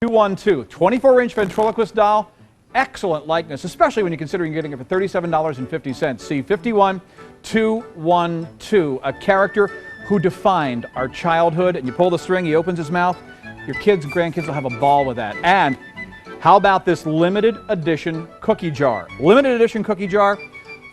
212, 24-inch ventriloquist doll, excellent likeness, especially when you consider you're getting it for $37.50. See, 51212, a character who defined our childhood, and you pull the string, he opens his mouth, your kids and grandkids will have a ball with that. And how about this limited edition cookie jar? Limited edition cookie jar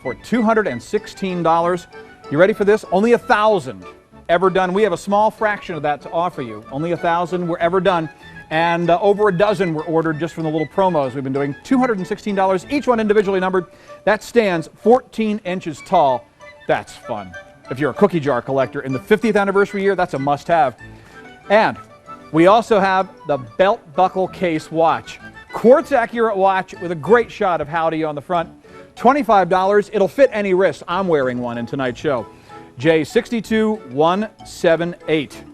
for $216. You ready for this? Only 1,000 ever done. We have a small fraction of that to offer you. Only 1,000 were ever done. And over a dozen were ordered just from the little promos we've been doing. $216, each one individually numbered. That stands 14 inches tall. That's fun. If you're a cookie jar collector in the 50th anniversary year, that's a must-have. And we also have the belt buckle case watch. Quartz accurate watch with a great shot of Howdy on the front. $25. It'll fit any wrist. I'm wearing one in tonight's show. J62178.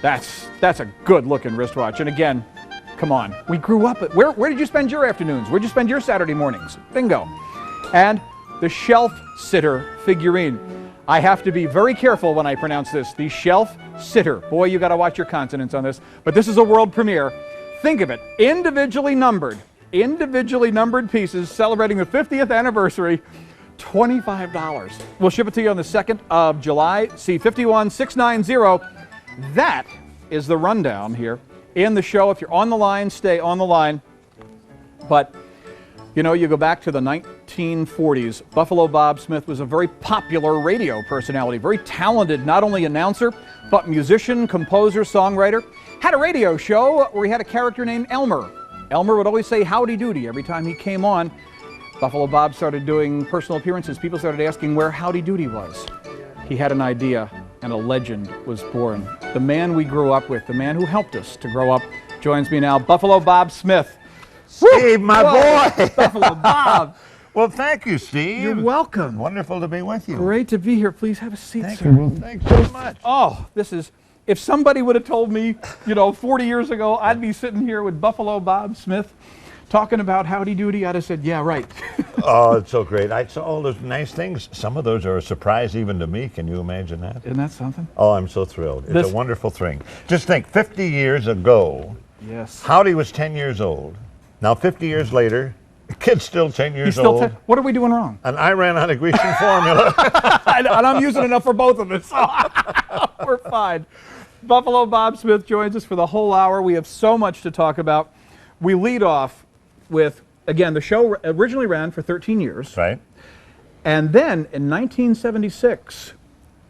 That's a good-looking wristwatch. And again, come on. We grew up at... Where did you spend your afternoons? Where'd you spend your Saturday mornings? Bingo. And the Shelf Sitter figurine. I have to be very careful when I pronounce this. The Shelf Sitter. Boy, you got to watch your consonants on this. But this is a world premiere. Think of it. Individually numbered pieces celebrating the 50th anniversary. $25. We'll ship it to you on the 2nd of July. See 51690. That is the rundown here in the show. If you're on the line, stay on the line. But, you know, you go back to the 1940s. Buffalo Bob Smith was a very popular radio personality, very talented, not only announcer, but musician, composer, songwriter. Had a radio show where he had a character named Elmer. Elmer would always say howdy doody every time he came on. Buffalo Bob started doing personal appearances. People started asking where Howdy Doody was. He had an idea, and a legend was born. The man we grew up with, the man who helped us to grow up, joins me now, Buffalo Bob Smith. Steve, my boy! Buffalo Bob. Well, thank you, Steve. You're welcome. Wonderful to be with you. Great to be here. Please have a seat, Thank sir. you. Well, thanks so much. Oh, this is... If somebody would have told me, 40 years ago, I'd be sitting here with Buffalo Bob Smith talking about Howdy Doody, I'd have said, yeah, right. Oh, it's so great. I saw all those nice things. Some of those are a surprise even to me. Can you imagine that? Isn't that something? Oh, I'm so thrilled. It's a wonderful thing. Just think, 50 years ago, yes, Howdy was 10 years old. Now, 50 years later, the kid's still 10 years old. What are we doing wrong? And I ran out of Grecian formula. And I'm using enough for both of us. So we're fine. Buffalo Bob Smith joins us for the whole hour. We have so much to talk about. We lead off with, again, the show originally ran for 13 years. Right. And then in 1976,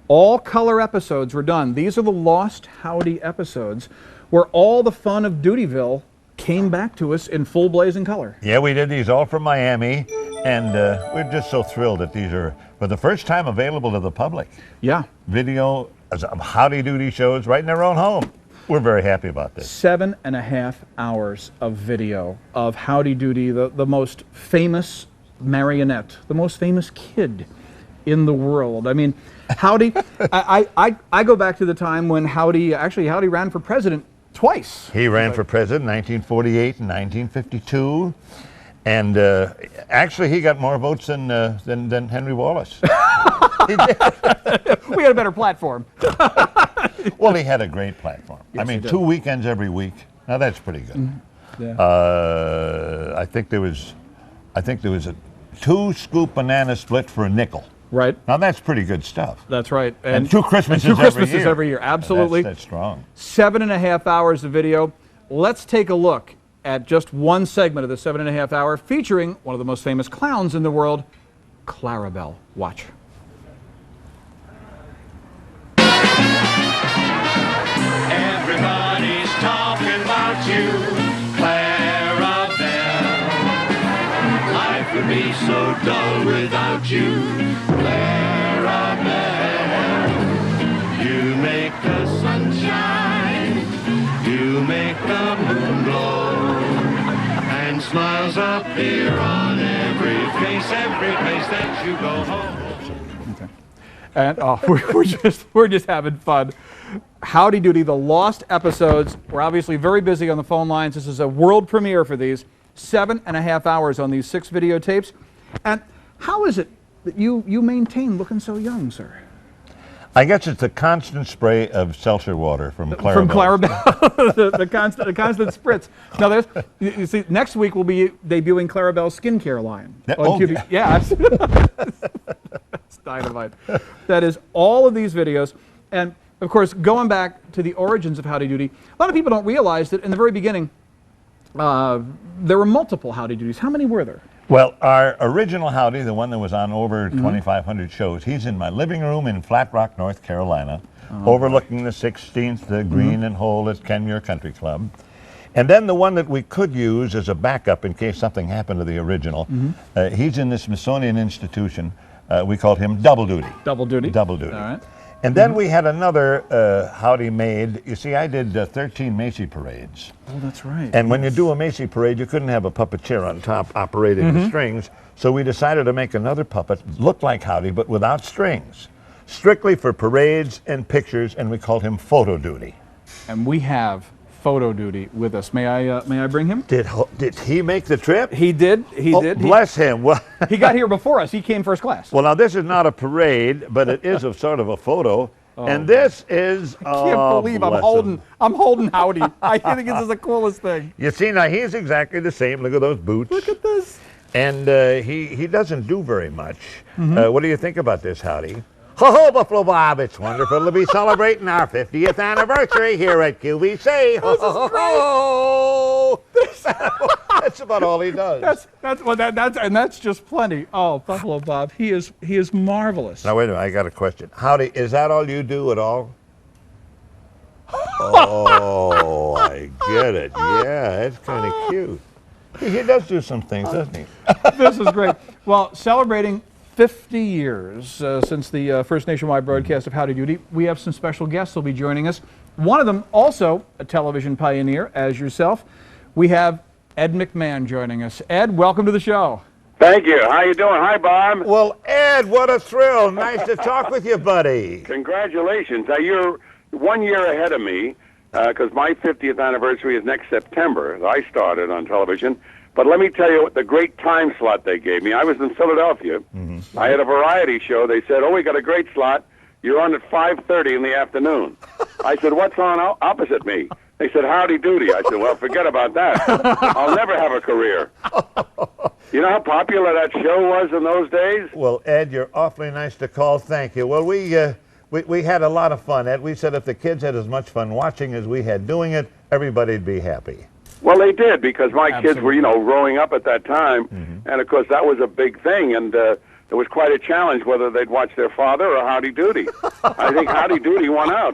all color episodes were done. These are the lost Howdy episodes where all the fun of Doodyville came back to us in full blazing color. Yeah, we did these all from Miami, and we're just so thrilled that these are, for the first time, available to the public. Yeah. Video of Howdy Doody shows right in their own home. We're very happy about this. 7.5 hours of video of Howdy Doody, the most famous marionette, the most famous kid in the world. I mean, Howdy, I go back to the time when Howdy ran for president twice. He ran for president in 1948 and 1952. And actually, he got more votes than Henry Wallace. He did. We had a better platform. Well, he had a great platform. Yes, I mean, 2 weekends every week. Now that's pretty good. Mm-hmm. Yeah. I think there was a 2-scoop banana split for a nickel. Right. Now that's pretty good stuff. That's right. And 2 Christmases every year. Absolutely. That's strong. 7.5 hours of video. Let's take a look at just one segment of the 7.5 hour featuring one of the most famous clowns in the world, Clarabelle. Watch. Everybody's talking about you, Clarabelle. Life would be so dull without you, Clarabelle. You make the sun shine, you make the moon glow, and smiles appear on every place that you go home. And we're just having fun. Howdy Doody, the lost episodes. We're obviously very busy on the phone lines. This is a world premiere for these. 7.5 hours on these 6 videotapes. And how is it that you maintain looking so young, sir? I guess it's the constant spray of seltzer water from Clarabelle. From Clarabelle, the constant spritz. Now, you see, next week we'll be debuting Clarabelle's skincare line on QVC. Yeah, that's dynamite. That is all of these videos, and of course, going back to the origins of Howdy Doody, a lot of people don't realize that in the very beginning, there were multiple Howdy Doodys. How many were there? Well, our original Howdy, the one that was on over 2,500 shows, he's in my living room in Flat Rock, North Carolina, overlooking the 16th, the Green and Hole at Kenmure Country Club. And then the one that we could use as a backup in case something happened to the original, he's in the Smithsonian Institution. We called him Double Doody. Double Doody. Double Doody. All right. And then we had another Howdy made. You see, I did 13 Macy parades. Oh, that's right. And when you do a Macy parade, you couldn't have a puppeteer on top operating the strings. So we decided to make another puppet look like Howdy, but without strings. Strictly for parades and pictures, and we called him Photo Doody. And we have Photo Doody with us. May I bring him? Did he make the trip? He did. He did. Bless him. Well, he got here before us. He came first class. well, now this is not a parade, but it is a sort of a photo. And this is. I can't believe I'm holding Howdy. I think this is the coolest thing. You see, now he's exactly the same. Look at those boots. Look at this. And he doesn't do very much. What do you think about this, Howdy? Ho ho, Buffalo Bob! It's wonderful to be celebrating our 50th anniversary here at QVC. Ho ho ho! That's about all he does. That's just plenty. Oh, Buffalo Bob, he is marvelous. Now wait a minute, I got a question. Howdy, is that all you do at all? Oh, I get it. Yeah, it's kind of cute. He does do some things, doesn't he? This is great. Well, celebrating 50 years since the first nationwide broadcast of Howdy Doody, we have some special guests who will be joining us. One of them, also a television pioneer, as yourself. We have Ed McMahon joining us. Ed, welcome to the show. Thank you. How you doing? Hi, Bob. Well, Ed, what a thrill. Nice to talk with you, buddy. Congratulations. You're 1 year ahead of me because my 50th anniversary is next September. I started on television. But let me tell you what the great time slot they gave me. I was in Philadelphia. I had a variety show. They said, oh, we got a great slot. You're on at 5:30 in the afternoon. I said, what's on opposite me? They said, Howdy Doody. I said, well, forget about that. I'll never have a career. You know how popular that show was in those days? Well, Ed, you're awfully nice to call. Thank you. Well, we had a lot of fun, Ed. We said if the kids had as much fun watching as we had doing it, everybody'd be happy. Well, they did, because my kids were, growing up at that time, and of course that was a big thing, and it was quite a challenge whether they'd watch their father or Howdy Doody. I think Howdy Doody won out.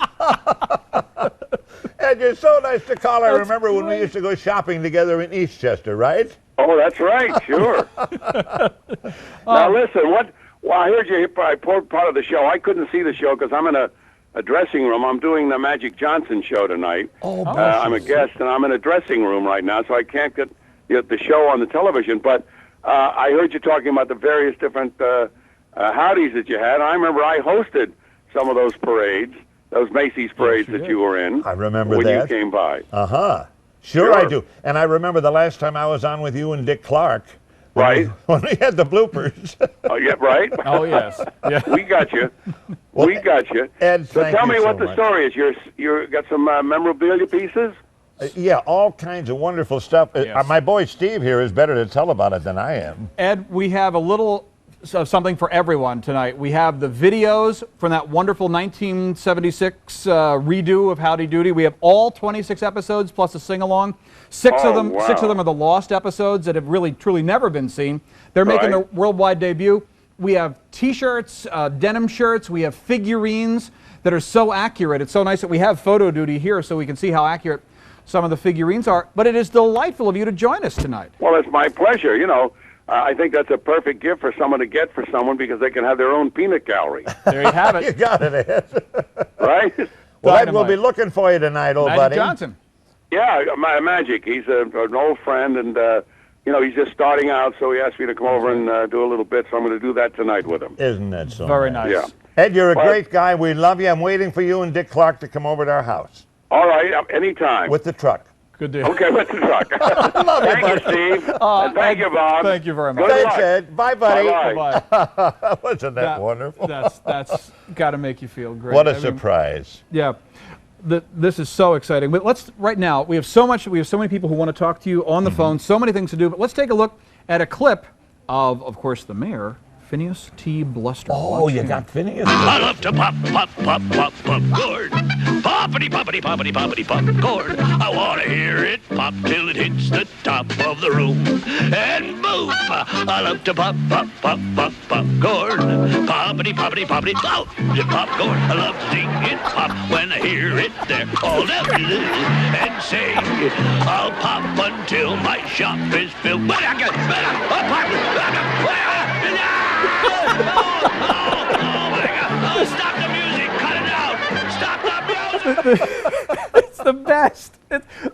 And you're so nice to call. I remember when we used to go shopping together in Eastchester, right? Oh, that's right, sure. Now listen, I heard you I pulled part of the show. I couldn't see the show because I'm in a dressing room. I'm doing the Magic Johnson show tonight. Oh, I'm a guest, and I'm in a dressing room right now, so I can't get the show on the television. But I heard you talking about the various different Howdies that you had. I remember I hosted some of those parades, those Macy's parades that you were in. I remember when that. you came by. Sure, I do. And I remember the last time I was on with you and Dick Clark. Right. When we had the bloopers. Oh, yeah, right? Oh, yes. Yeah. We got you. Well, we got you. Ed, so tell me what so the story is. You got some memorabilia pieces? Yeah, all kinds of wonderful stuff. Yes. My boy Steve here is better to tell about it than I am. Ed, we have a little something for everyone tonight. We have the videos from that wonderful 1976 redo of Howdy Doody. We have all 26 episodes plus a sing-along. Six of them are the lost episodes that have really, truly never been seen. They're making their worldwide debut. We have T-shirts, denim shirts. We have figurines that are so accurate. It's so nice that we have Photo Doody here so we can see how accurate some of the figurines are. But it is delightful of you to join us tonight. Well, it's my pleasure. I think that's a perfect gift for someone to get for someone because they can have their own peanut gallery. There you have it. You got it, Ed. Right? Well, Ed, we'll be looking for you tonight, old buddy. Johnson. Yeah, Magic. He's an old friend, and he's just starting out, so he asked me to come over and do a little bit, so I'm going to do that tonight with him. Isn't that so Very nice. Yeah. Ed, you're a great guy. We love you. I'm waiting for you and Dick Clark to come over to our house. All right, anytime. With the truck. Good deal. Okay, let's talk. Thank you, Steve. And thank you, Bob. Thank you very much. Good Thanks, luck. Ed. Bye, buddy. Bye-bye. Bye. Wasn't that wonderful? That's got to make you feel great. What a I mean, surprise. yeah. This is so exciting. But right now, we have so many people who want to talk to you on the phone, so many things to do. But let's take a look at a clip of course, the mayor, Phineas T. Bluster. Oh, you got Phineas. I love to pop, pop, pop, pop, popcorn. Poppity, poppity, poppity, poppity, popcorn. I want to hear it pop till it hits the top of the room. And boom! I love to pop, pop, pop, pop, popcorn. Poppity, poppity, poppity, oh, it's popcorn. I love to sing it pop when I hear it there. All down and say, I'll pop until my shop is filled. But I got, oh my God! Oh, stop the music! Cut it out! Stop the music! It's the best.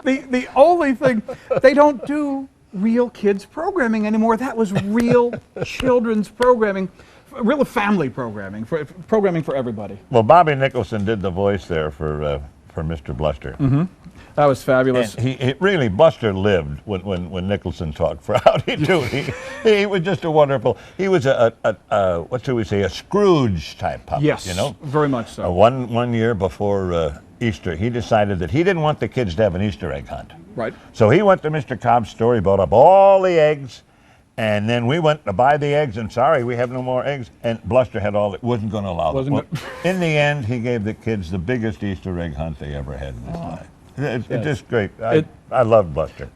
The only thing, they don't do real kids programming anymore. That was real children's programming, real family programming, programming for everybody. Well, Bobby Nicholson did the voice there for Mr. Bluster. Mm-hmm. That was fabulous. And he really, Bluster lived when Nicholson talked for Howdy Doody. He was just a wonderful, he was what should we say, a Scrooge type puppet, Yes, you know? very much so. One year before Easter, he decided that he didn't want the kids to have an Easter egg hunt. Right. So he went to Mr. Cobb's store, he bought up all the eggs, and then we went to buy the eggs, and sorry, we have no more eggs. And Bluster had all that, wasn't going to allow them. Well, in the end, he gave the kids the biggest Easter egg hunt they ever had in their life. It's just great. I love Bluster.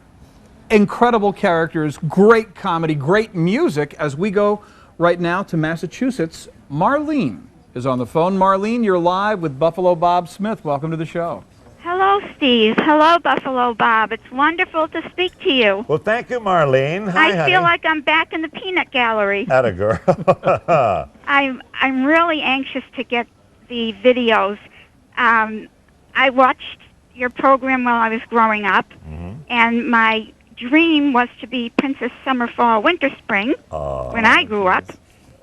Incredible characters, great comedy, great music. As we go right now to Massachusetts, Marlene is on the phone. Marlene, you're live with Buffalo Bob Smith. Welcome to the show. Hello, Steve. Hello, Buffalo Bob. It's wonderful to speak to you. Well, thank you, Marlene. Hi, I feel like I'm back in the peanut gallery. Atta girl. I'm really anxious to get the videos. I watched your program while I was growing up, and my dream was to be Princess Summer, Fall, Winter, Spring when I grew up.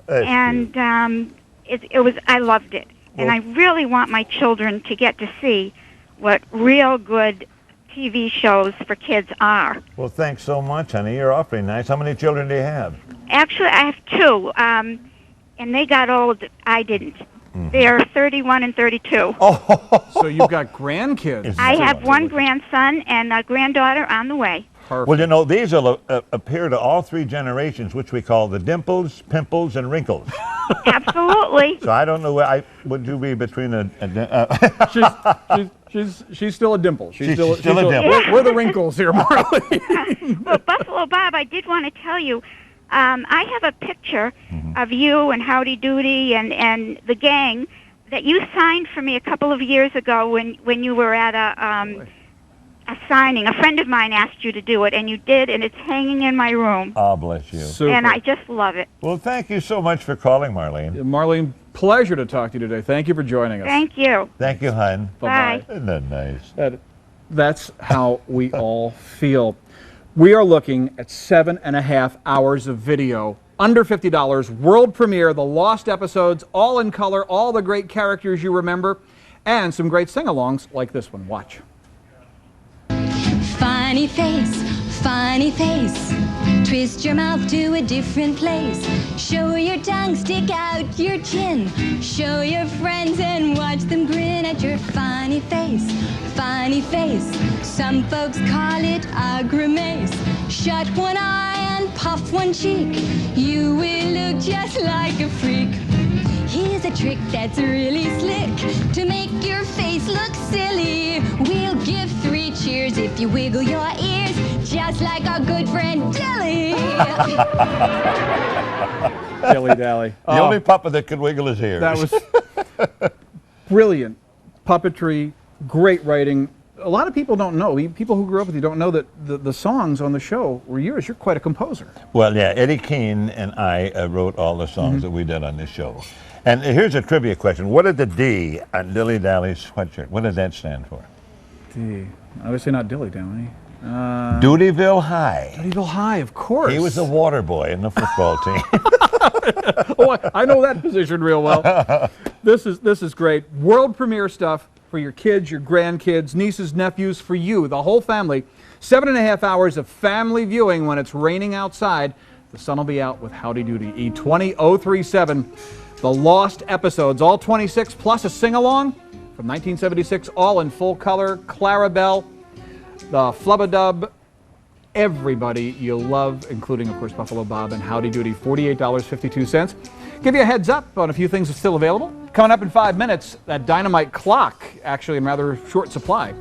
And I loved it. And I really want my children to get to see what real good TV shows for kids are. Well, thanks so much, honey. You're awfully nice. How many children do you have? Actually, I have two, and they got old. I didn't. They're 31 and 32. So you've got grandkids. I have one grandson and a granddaughter on the way. Perfect. Well, you know, these will appear to all three generations, which we call the dimples, pimples, and wrinkles. Absolutely. So I don't know, would you be between She's still a dimple. She's still a dimple. We're the wrinkles here, Marlene. Well, Buffalo Bob, I did want to tell you, I have a picture of you and Howdy Doody and the gang that you signed for me a couple of years ago when you were at a signing. A friend of mine asked you to do it, and you did, and it's hanging in my room. Oh, bless you. Super. And I just love it. Well, thank you so much for calling, Marlene. Marlene, pleasure to talk to you today. Thank you for joining us. Thank you. Thank you, hon. Bye. Isn't that nice? That's how we all feel. We are looking at 7.5 hours of video, under $50, world premiere, the lost episodes, all in color, all the great characters you remember, and some great sing-alongs like this one. Watch. Funny face, twist your mouth to a different place. Show your tongue, stick out your chin. Show your friends and watch them grin at your funny face. Funny face, some folks call it a grimace. Shut one eye and puff one cheek. You will look just like a freak. Here's a trick that's really slick to make your face look silly. We'll give 3 cheers if you wiggle your ears, just like our good friend Dilly. Dilly Dally. The only puppet that could wiggle his ears. That was brilliant puppetry, great writing. A lot of people don't know, people who grew up with you don't know that the songs on the show were yours. You're quite a composer. Well, yeah, Eddie Keane and I wrote all the songs that we did on this show. And here's a trivia question. What did the D on Dilly Dally's sweatshirt, what did that stand for? D. Obviously not Dilly Dally. Doodyville High. Doodyville High, of course. He was the water boy in the football team. Oh, I know that position real well. This is great. World premiere stuff. for your kids, your grandkids, nieces, nephews, for you, the whole family. 7.5 hours of family viewing when it's raining outside. The sun will be out with Howdy Doody. E20037. The lost episodes, all 26, plus a sing-along from 1976, all in full color. Clarabelle, the Flubadub, everybody you'll love, including, of course, Buffalo Bob and Howdy Doody, $48.52. Give you a heads up on a few things that's still available. Coming up in 5 minutes, that dynamite clock, actually in rather short supply.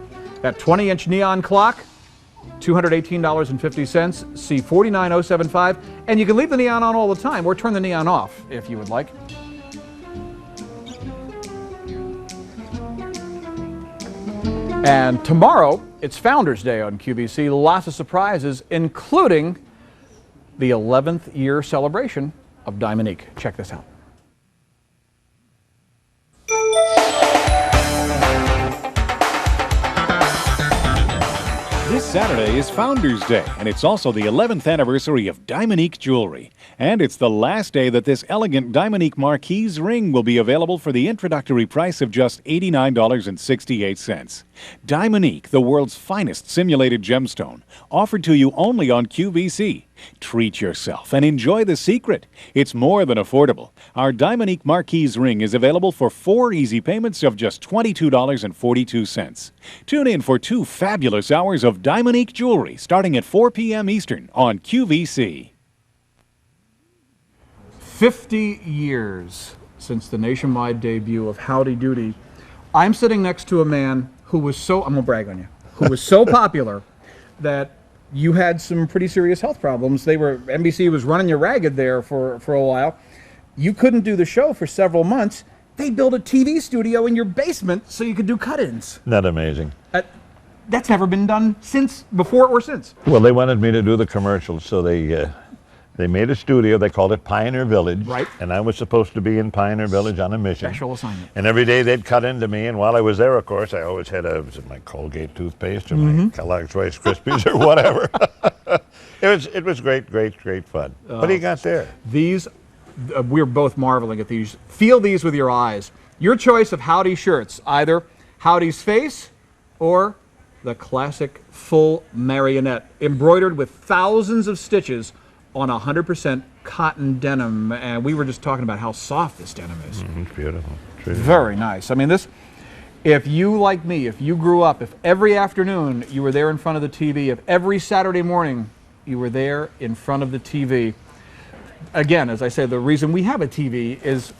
That 20-inch neon clock, $218.50, C49075. And you can leave the neon on all the time, or turn the neon off if you would like. And tomorrow, it's Founders Day on QVC. Lots of surprises, including the 11th year celebration of Dominique. Check this out. This Saturday is Founders Day, and it's also the 11th anniversary of Dominique Jewelry. And it's the last day that this elegant Dominique Marquise ring will be available for the introductory price of just $89.68. Dominique, the world's finest simulated gemstone, offered to you only on QVC. Treat yourself and enjoy the secret. It's more than affordable. Our Dominique Marquise ring is available for 4 easy payments of just $22.42. Tune in for 2 fabulous hours of Dominique Jewelry starting at 4 p.m. Eastern on QVC. 50 years since the nationwide debut of Howdy Doody. I'm sitting next to a man who was so, I'm going to brag on you, who was so popular that you had some pretty serious health problems. NBC was running you ragged there for a while. You couldn't do the show for several months. They built a TV studio in your basement so you could do cut-ins. Isn't that amazing? That's never been done since, before or since. Well, they wanted me to do the commercials, so they made a studio. They called it Pioneer Village. Right. And I was supposed to be in Pioneer Village on a mission. Special assignment. And every day they'd cut into me, and while I was there, of course, I always had my Colgate toothpaste or my Kellogg's Rice Krispies or whatever. It was great fun. What do you got there? These, we're both marveling at these. Feel these with your eyes. Your choice of Howdy shirts, either Howdy's face or the classic full marionette, embroidered with thousands of stitches on 100% cotton denim. And we were just talking about how soft this denim is. It's beautiful. Truly. Very nice. I mean, this, if you, like me, if you grew up, if every afternoon you were there in front of the TV, if every Saturday morning you were there in front of the TV, again, as I said, the reason we have a TV is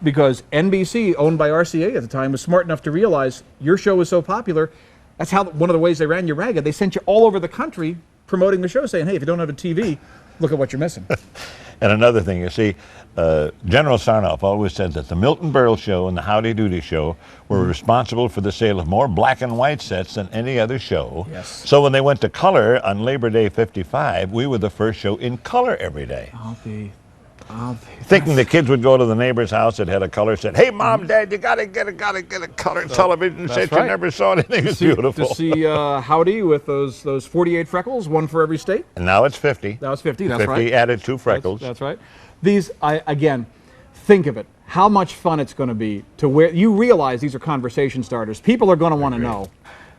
because NBC, owned by RCA at the time, was smart enough to realize your show was so popular. That's how one of the ways they ran you ragged. They sent you all over the country promoting the show, saying, hey, if you don't have a TV, look at what you're missing. And another thing, you see, General Sarnoff always said that the Milton Berle Show and the Howdy Doody Show were responsible for the sale of more black and white sets than any other show. Yes. So when they went to color on Labor Day '55, we were the first show in color every day. I'll be Thinking the kids would go to the neighbor's house that had a color set. Hey, Mom, Dad, you gotta get a color television set. right. You never saw anything as beautiful. To see Howdy with those 48 freckles, one for every state. And now it's 50. That was 50, that's 50 right. added 2 freckles. That's right. These, again, think of it. How much fun it's going to be to wear. You realize these are conversation starters. People are going to want to know.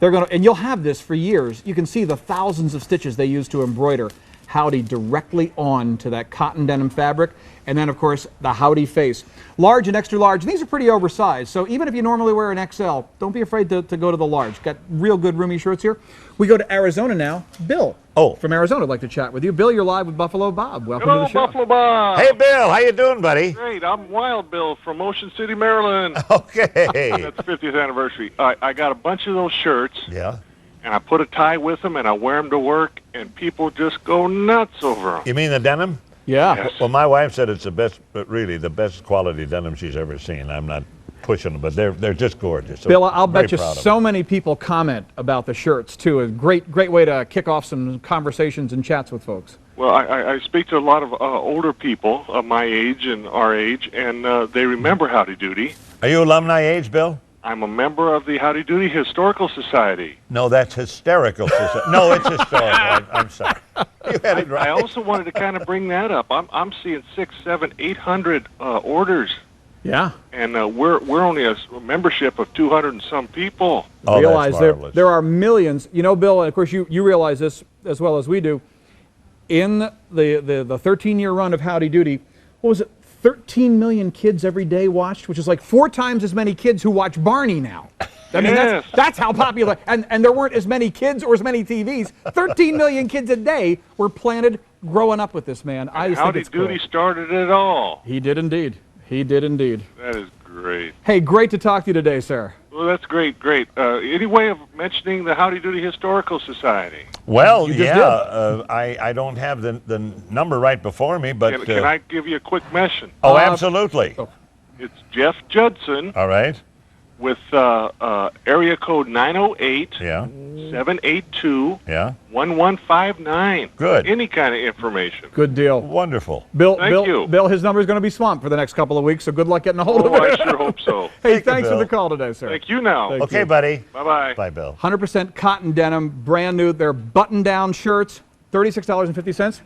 They're going to, and you'll have this for years. You can see the thousands of stitches they use to embroider Howdy directly on to that cotton denim fabric. And then, of course, the Howdy face. Large and extra large. These are pretty oversized. So even if you normally wear an XL, don't be afraid to go to the large. Got real good roomy shirts here. We go to Arizona now. Bill. Oh. From Arizona would like to chat with you. Bill, you're live with Buffalo Bob. Welcome Hello, to the show. Buffalo Bob. Hey, Bill, how you doing, buddy? Great. I'm Wild Bill from Ocean City, Maryland. Okay. That's the 50th anniversary. I got a bunch of those shirts, Yeah. and I put a tie with them, and I wear them to work, and people just go nuts over them. You mean the denim? Yeah. Yes. Well, my wife said it's the best, but really the best quality denim she's ever seen. I'm not pushing them, but they're just gorgeous. So Bill, I'll very bet you proud of so them. many people comment about the shirts, too. A great way to kick off some conversations and chats with folks. Well, I speak to a lot of older people of my age and our age, and they remember Howdy Doody. Are you alumni age, Bill? I'm a member of the Howdy Doody Historical Society. No, that's hysterical. No, it's historical. I'm sorry. You had it right. I also wanted to kind of bring that up. I'm seeing 600, 700, 800 orders Yeah. And we're only a membership of 200 and some people. Oh, Realize that's marvelous. there are millions. You know, Bill, and of course you realize this as well as we do. In the 13-year run of Howdy Doody, what was it? 13 million kids every day watched, which is like 4 times as many kids who watch Barney now. I mean, Yes. that's how popular, and there weren't as many kids or as many TVs. 13 million kids a day were planted growing up with this man. I just think Howdy it's cool. Doody started it all. He did indeed. He did indeed. That is great. Hey, great to talk to you today, sir. Well, that's great. Any way of mentioning the Howdy Doody Historical Society? Well, You just yeah, I don't have the number right before me, but... Can I give you a quick mention? Oh, absolutely. It's Jeff Judson All right. with area code 908 Yeah. 782 Yeah. 1159. Good. Any kind of information. Good deal. Wonderful. Bill, Thank you. Bill, his number is going to be swamped for the next couple of weeks, so good luck getting a hold Oh, of I it. sure hope so. Hey, Thank you, thanks for Bill. the call today, sir. Thank you now. Thank Okay, you. buddy. Bye-bye. Bye, Bill. 100% cotton denim, brand new. They're button-down shirts, $36.50.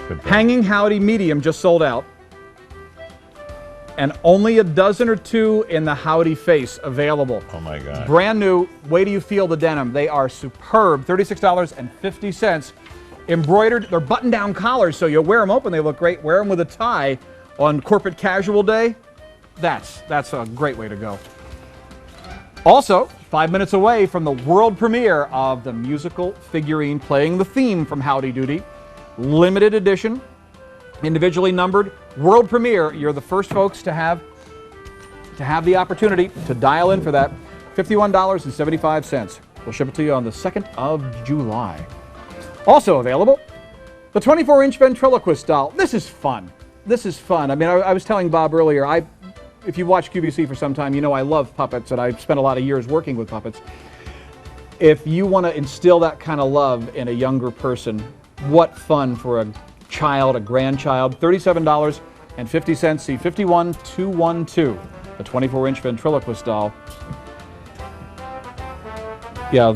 Good price. Hanging Howdy medium just sold out. And only a dozen or two in the Howdy face available. Oh, my God. Brand new. Way do you feel the denim? They are superb. $36.50. Embroidered. They're button-down collars, so you wear them open. They look great. Wear them with a tie on corporate casual day. That's a great way to go. Also, 5 minutes away from the world premiere of the musical figurine playing the theme from Howdy Doody. Limited edition, individually numbered. World premiere. You're the first folks to have the opportunity to dial in for that. $51.75. We'll ship it to you on the 2nd of July. Also available, the 24-inch ventriloquist doll. This is fun. This is fun. I mean, I was telling Bob earlier, if you've watched QVC for some time, you know I love puppets, and I've spent a lot of years working with puppets. If you want to instill that kind of love in a younger person, what fun for a child, a grandchild. $37.50, see 51212, the 24-inch ventriloquist doll. Yeah,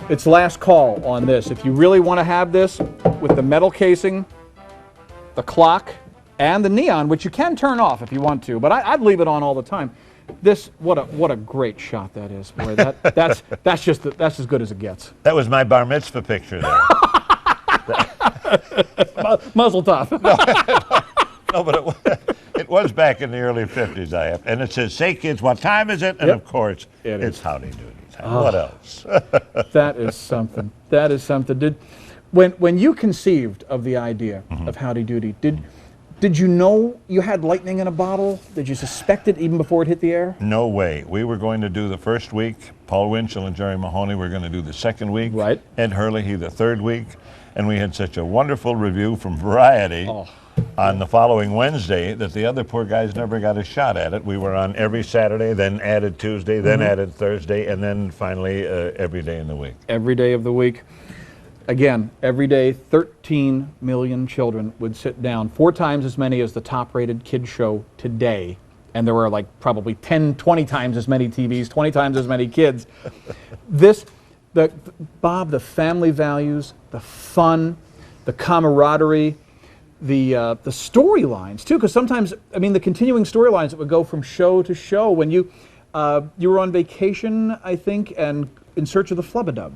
it's last call on this. If you really want to have this with the metal casing, the clock, and the neon, which you can turn off if you want to, but I'd leave it on all the time. What a great shot that is, boy. That's as good as it gets. That was my bar mitzvah picture there. Muzzle top. No, but it was back in the early 50s, and it says, "Say kids, what time is it?" And Yep. of course, It it's is. Howdy Doody time. What else? That is something. That is something. When you conceived of the idea of Howdy Doody, did you know you had lightning in a bottle? Did you suspect it even before it hit the air? No way. We were going to do the first week. Paul Winchell and Jerry Mahoney were going to do the second week. Right. Ed Hurley, the third week. And we had such a wonderful review from Variety on the following Wednesday that the other poor guys never got a shot at it. We were on every Saturday, then added Tuesday, then added Thursday, and then finally every day in the week. Every day of the week. Again, every day, 13 million children would sit down, 4 times as many as the top-rated kids show today. And there were like probably 10, 20 times as many TVs, 20 times as many kids. Bob, the family values, the fun, the camaraderie, the storylines too, because sometimes, I mean, the continuing storylines that would go from show to show. When you were on vacation, I think, and in search of the flub-a-dub.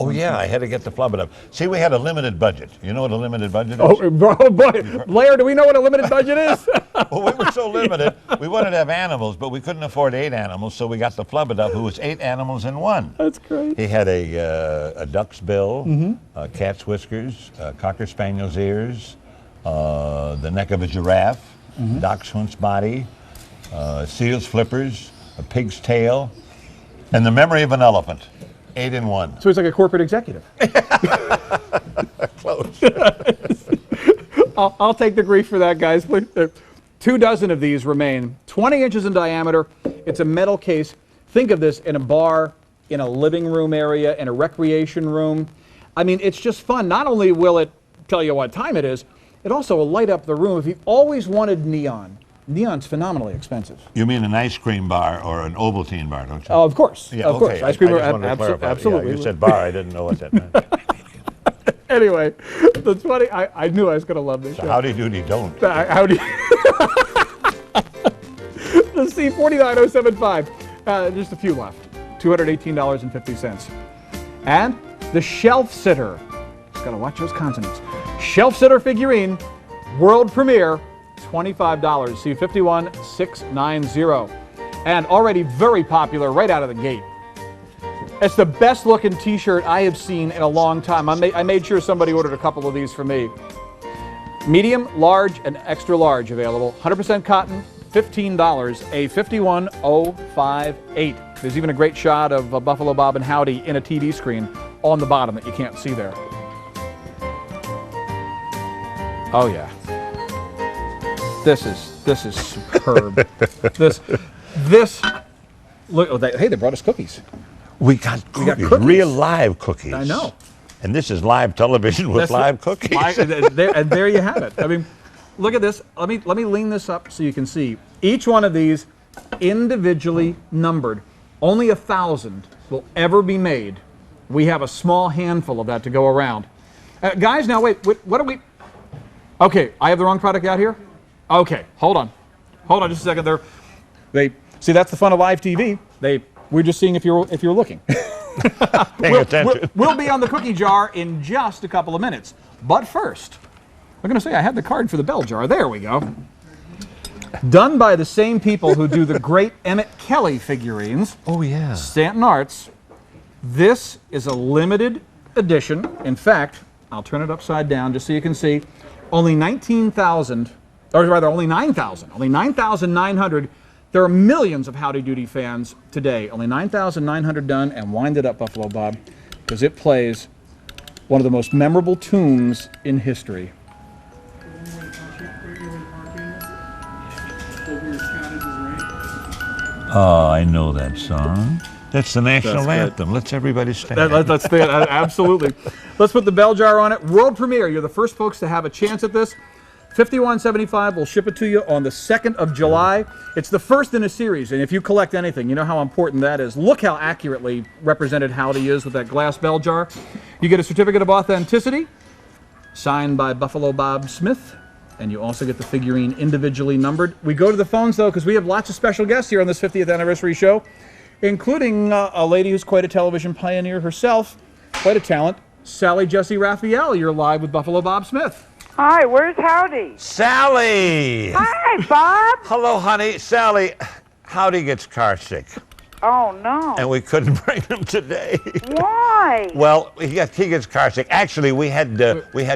Oh, yeah, I had to get the flub-a-dub. See, we had a limited budget. You know what a limited budget is? Oh, boy. Blair, do we know what a limited budget is? Well, we were so limited, we wanted to have animals, but we couldn't afford 8 animals, so we got the flub-a-dub, who was 8 animals in one. That's great. He had a duck's bill, cat's whiskers, cocker spaniel's ears, the neck of a giraffe, dachshund's body, seal's flippers, a pig's tail, and the memory of an elephant. 8 in one. So he's like a corporate executive. Close. I'll take the grief for that, guys. 2 dozen of these remain. 20 inches in diameter. It's a metal case. Think of this in a bar, in a living room area, in a recreation room. I mean, it's just fun. Not only will it tell you what time it is, it also will light up the room. If you always wanted neon, neon's phenomenally expensive. You mean an ice cream bar or an Ovaltine bar, don't you? Of course. Yeah, of okay. course. Ice cream I just wanted to clarify. absolutely. Yeah, you said bar, I didn't know what that meant. Anyway, the 20, I knew I was going to love this show. Howdy Doody don't. Howdy. QVC 49075. Just a few left. $218.50. And the Shelf Sitter. Just got to watch those consonants. Shelf Sitter figurine, world premiere, $25. C51690. And already very popular right out of the gate. It's the best looking t-shirt I have seen in a long time. I made sure somebody ordered a couple of these for me. Medium, large, and extra large available. 100% cotton, $15, a 51058. There's even a great shot of Buffalo Bob and Howdy in a TV screen on the bottom that you can't see there. Oh yeah. This is superb. this look. Oh, hey, they brought us cookies. We got cookies, real live cookies. I know. And this is live television with live cookies. There you have it. I mean, look at this. Let me lean this up so you can see. Each one of these individually numbered. Only 1,000 will ever be made. We have a small handful of that to go around. Guys, now wait. What are we? Okay, I have the wrong product out here. Okay, hold on just a second. They see, that's the fun of live TV. We're just seeing if you're looking. Paying attention. We'll be on the cookie jar in just a couple of minutes. But first, I'm going to say I had the card for the bell jar. There we go. Done by the same people who do the great Emmett Kelly figurines. Oh, yeah. Stanton Arts. This is a limited edition. In fact, I'll turn it upside down just so you can see. Only 19,000, or rather only 9,000. Only 9,900. There are millions of Howdy Doody fans today. Only 9,900 done, and wind it up, Buffalo Bob, because it plays one of the most memorable tunes in history. Oh, I know that song. That's the national anthem. Let's everybody stand. Absolutely. Let's put the bell jar on it. World premiere. You're the first folks to have a chance at this. $51.75. We'll ship it to you on the 2nd of July. It's the first in a series, and if you collect anything, you know how important that is. Look how accurately represented Howdy is with that glass bell jar. You get a certificate of authenticity, signed by Buffalo Bob Smith, and you also get the figurine individually numbered. We go to the phones, though, because we have lots of special guests here on this 50th anniversary show, including a lady who's quite a television pioneer herself, quite a talent, Sally Jesse Raphael. You're live with Buffalo Bob Smith. Hi, where's Howdy? Sally! Hi, Bob! Hello, honey. Sally, Howdy gets car sick. Oh, no. And we couldn't bring him today. Why? Well, he gets car sick. Actually, we had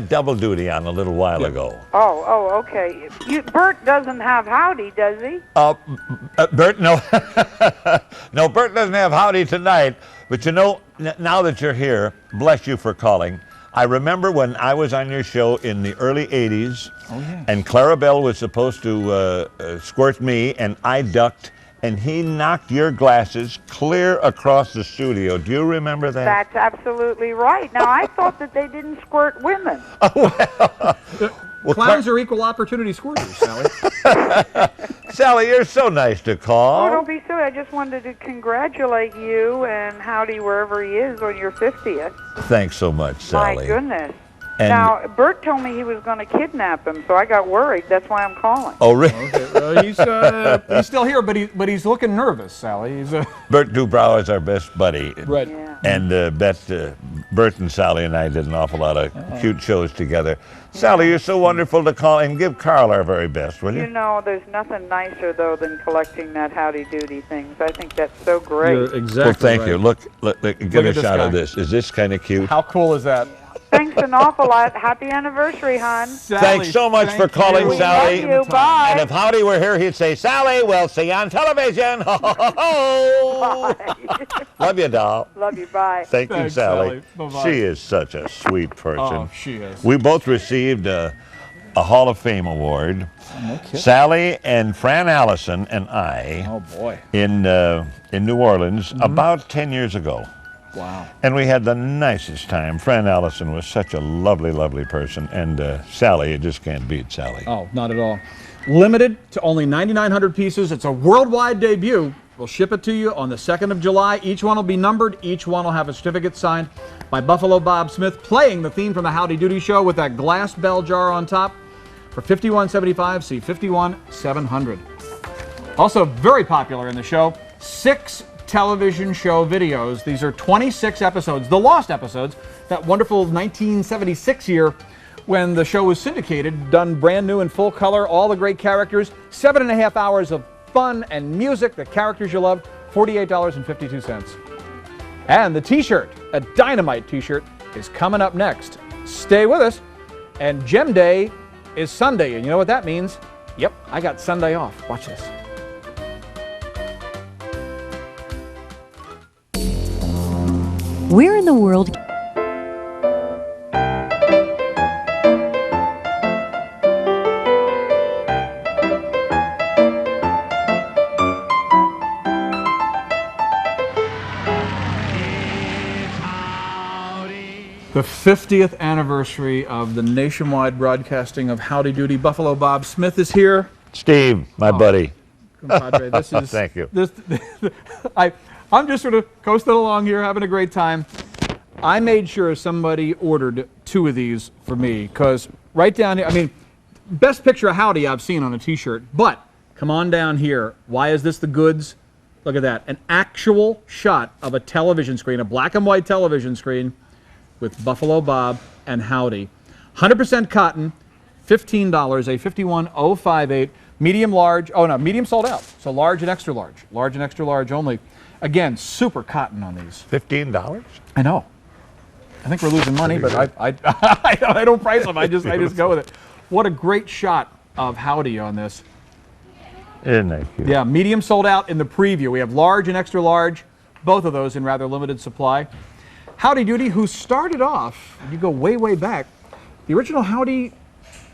double duty on a little while ago. Oh, okay. Bert doesn't have Howdy, does he? Bert, no. No, Bert doesn't have Howdy tonight. But you know, now that you're here, bless you for calling. I remember when I was on your show in the early 80s, and Clarabelle was supposed to squirt me, and I ducked, and he knocked your glasses clear across the studio. Do you remember that? That's absolutely right. Now, I thought that they didn't squirt women. Well, clowns are equal opportunity squirters, Sally. Sally, you're so nice to call. Oh, don't be silly. I just wanted to congratulate you and Howdy, wherever he is, on your 50th. Thanks so much, Sally. My goodness. And now, Bert told me he was going to kidnap him, so I got worried. That's why I'm calling. Oh, really? Okay. He's still here, but he's looking nervous, Sally. Bert Dubrow is our best buddy. Right. Yeah. And Bert and Sally and I did an awful lot of cute shows together. Sally, you're so wonderful to call, and give Carl our very best, will you? You know, there's nothing nicer, though, than collecting that Howdy Doody things. I think that's so great. You're exactly well, thank right. you. Look, get a shot guy. of this. Is this kind of cute? How cool is that? Thanks an awful lot. Happy anniversary, hon. Sally, Thanks so much for calling, We Sally. love you. Bye. And if Howdy were here, he'd say, Sally, we'll see you on television. Ho, ho, ho, ho. Bye. Love you, doll. Love you. Bye. Thank you, Thanks, Sally. Sally. Bye-bye. She is such a sweet person. Oh, she is. We both received a Hall of Fame award. No kidding. Sally and Fran Allison and I Oh, boy. in New Orleans about 10 years ago. Wow. And we had the nicest time. Fran Allison was such a lovely, lovely person. And Sally, you just can't beat Sally. Oh, not at all. Limited to only 9,900 pieces. It's a worldwide debut. We'll ship it to you on the 2nd of July. Each one will be numbered. Each one will have a certificate signed by Buffalo Bob Smith, playing the theme from the Howdy Doody Show with that glass bell jar on top for $51.75. See $51,700. Also very popular in the show, 6 television show videos. These are 26 episodes, the lost episodes, that wonderful 1976 year when the show was syndicated, done brand new in full color, all the great characters, 7.5 hours of fun and music, the characters you love, $48.52. And the t-shirt, a Dynamite t-shirt, is coming up next. Stay with us. And Gem Day is Sunday, and you know what that means? Yep, I got Sunday off. Watch this. Where in the world? The 50th anniversary of the nationwide broadcasting of Howdy Doody. Buffalo Bob Smith is here. Steve, my buddy. Compadre, this is Thank you. I'm just sort of coasting along here, having a great time. I made sure somebody ordered 2 of these for me, because right down here, I mean, best picture of Howdy I've seen on a t-shirt, but come on down here. Why is this the goods? Look at that. An actual shot of a television screen, a black and white television screen with Buffalo Bob and Howdy. 100% cotton, $15, a 51058. Medium, large, oh no, medium sold out. So large and extra large. Large and extra large only. Again, super cotton on these. $15? I know. I think we're losing money, but I don't price them. I just go with it. What a great shot of Howdy on this. Isn't that cute? Yeah, medium sold out in the preview. We have large and extra large, both of those in rather limited supply. Howdy Doody, who started off, you go way, way back, the original Howdy